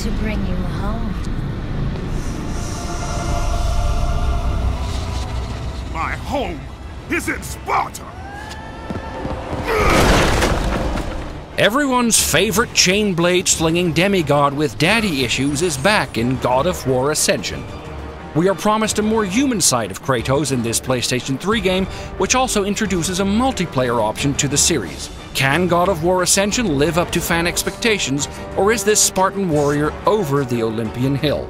to bring you home. My home is in Sparta! Everyone's favorite chain blade slinging demigod with daddy issues is back in God of War Ascension. We are promised a more human side of Kratos in this PlayStation 3 game, which also introduces a multiplayer option to the series. Can God of War Ascension live up to fan expectations, or is this Spartan warrior over the Olympian hill?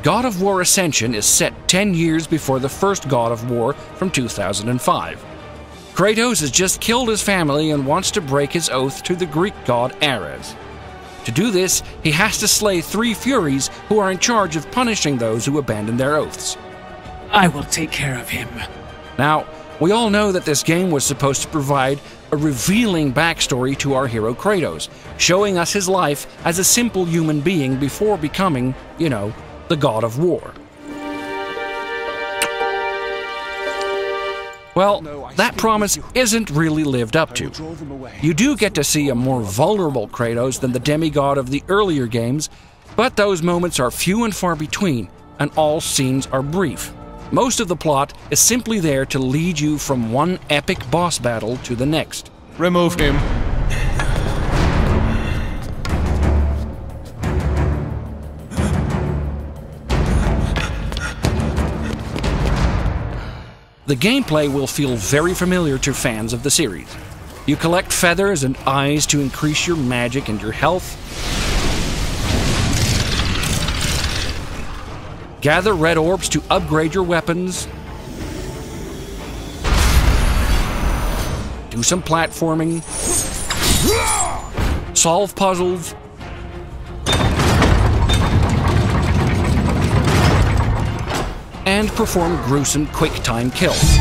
God of War Ascension is set 10 years before the first God of War from 2005. Kratos has just killed his family and wants to break his oath to the Greek god Aries. To do this, he has to slay 3 Furies who are in charge of punishing those who abandon their oaths. I will take care of him. Now, we all know that this game was supposed to provide a revealing backstory to our hero Kratos, showing us his life as a simple human being before becoming, the God of War. Well, that promise isn't really lived up to. You do get to see a more vulnerable Kratos than the demigod of the earlier games, but those moments are few and far between, and all scenes are brief. Most of the plot is simply there to lead you from one epic boss battle to the next. Remove him. The gameplay will feel very familiar to fans of the series. You collect feathers and eyes to increase your magic and your health. Gather red orbs to upgrade your weapons. Do some platforming. Solve puzzles. And perform gruesome quick-time kills.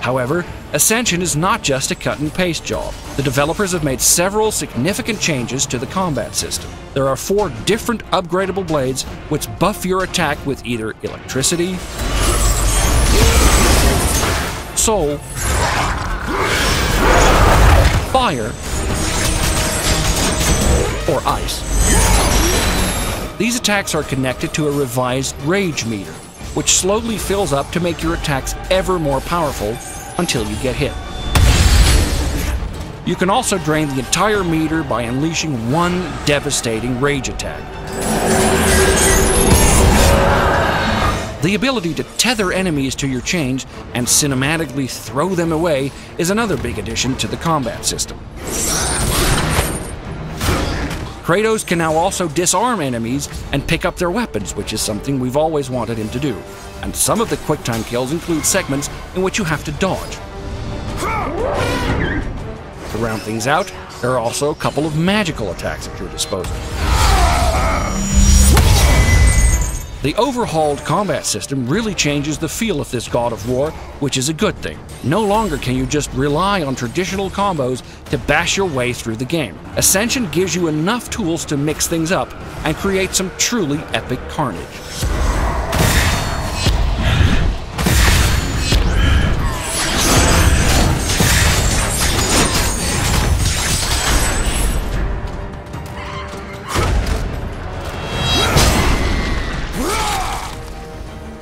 However, Ascension is not just a cut-and-paste job. The developers have made several significant changes to the combat system. There are 4 different upgradable blades which buff your attack with either electricity, soul, fire, or ice. These attacks are connected to a revised rage meter, which slowly fills up to make your attacks ever more powerful until you get hit. You can also drain the entire meter by unleashing one devastating rage attack. The ability to tether enemies to your chains and cinematically throw them away is another big addition to the combat system. Kratos can now also disarm enemies and pick up their weapons, which is something we've always wanted him to do. And some of the quick-time kills include segments in which you have to dodge. To round things out, there are also a couple of magical attacks at your disposal. The overhauled combat system really changes the feel of this God of War, which is a good thing. No longer can you just rely on traditional combos to bash your way through the game. Ascension gives you enough tools to mix things up and create some truly epic carnage.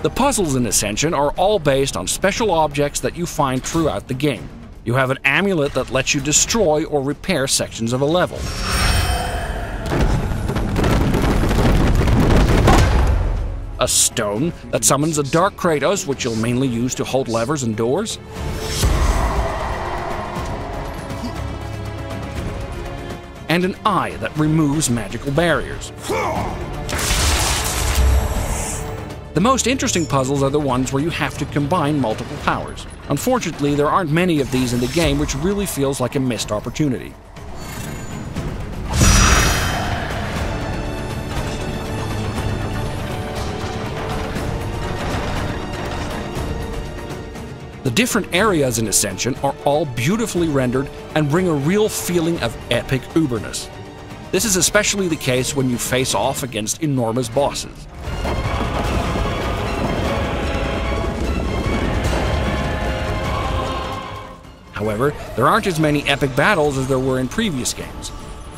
The puzzles in Ascension are all based on special objects that you find throughout the game. You have an amulet that lets you destroy or repair sections of a level. A stone that summons a dark Kratos, which you'll mainly use to hold levers and doors. And an eye that removes magical barriers. The most interesting puzzles are the ones where you have to combine multiple powers. Unfortunately, there aren't many of these in the game, which really feels like a missed opportunity. The different areas in Ascension are all beautifully rendered and bring a real feeling of epic uberness. This is especially the case when you face off against enormous bosses. However, there aren't as many epic battles as there were in previous games.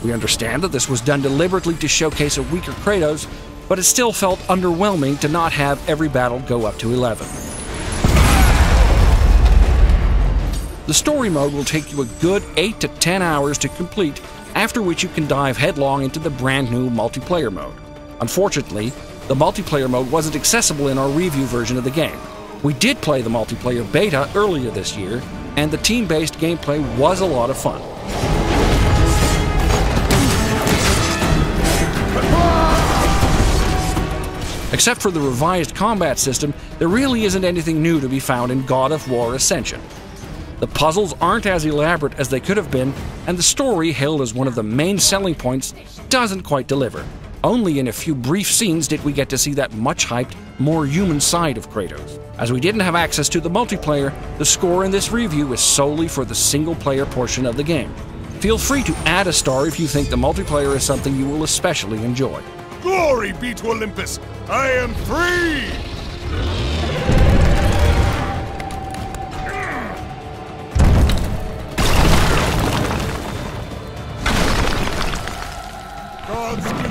We understand that this was done deliberately to showcase a weaker Kratos, but it still felt underwhelming to not have every battle go up to 11. The story mode will take you a good 8 to 10 hours to complete, after which you can dive headlong into the brand new multiplayer mode. Unfortunately, the multiplayer mode wasn't accessible in our review version of the game. We did play the multiplayer beta earlier this year, and the team-based gameplay was a lot of fun. Except for the revised combat system, there really isn't anything new to be found in God of War Ascension. The puzzles aren't as elaborate as they could have been, and the story, hailed as one of the main selling points, doesn't quite deliver. Only in a few brief scenes did we get to see that much-hyped, more human side of Kratos. As we didn't have access to the multiplayer, the score in this review is solely for the single-player portion of the game. Feel free to add a star if you think the multiplayer is something you will especially enjoy. Glory be to Olympus! I am free! Godspeed!